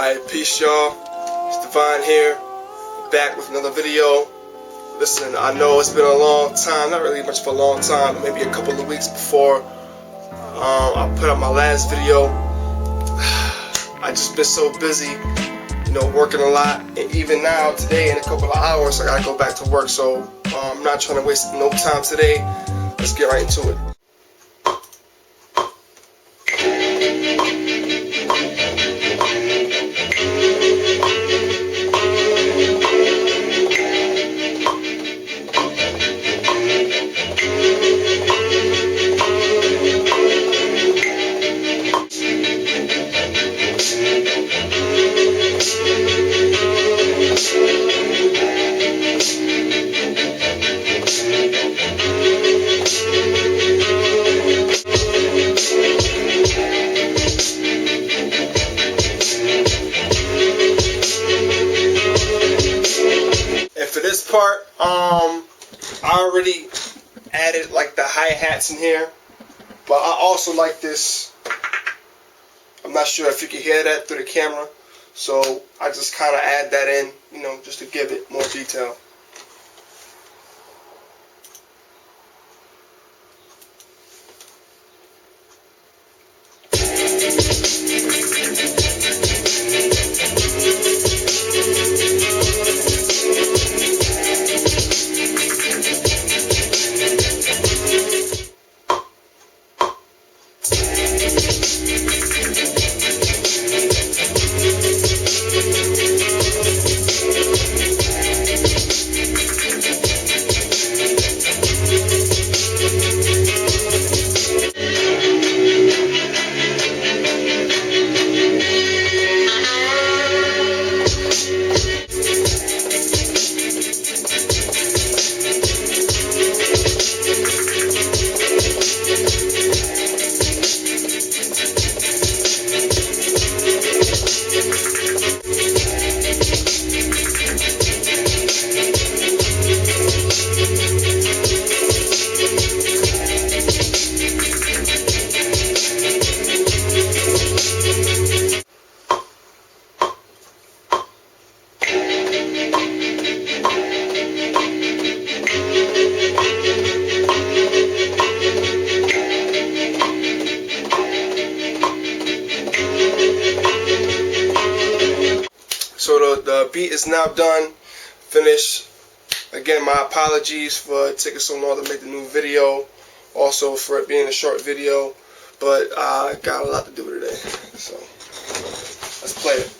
Alright, peace y'all. It's Divine here, back with another video. Listen, I know it's been a long time, not really much of a long time, maybe a couple of weeks before I put up my last video. I just been so busy, working a lot, and even now, today, in a couple of hours, I gotta go back to work, so I'm not trying to waste no time today. Let's get right into it. For this part, I already added like the hi-hats in here, but I also like this. I'm not sure if you can hear that through the camera, so I just kind of add that in, just to give it more detail. So the beat is now done, finished. Again, my apologies for taking so long to make the new video, also for it being a short video, but I got a lot to do today, so let's play it.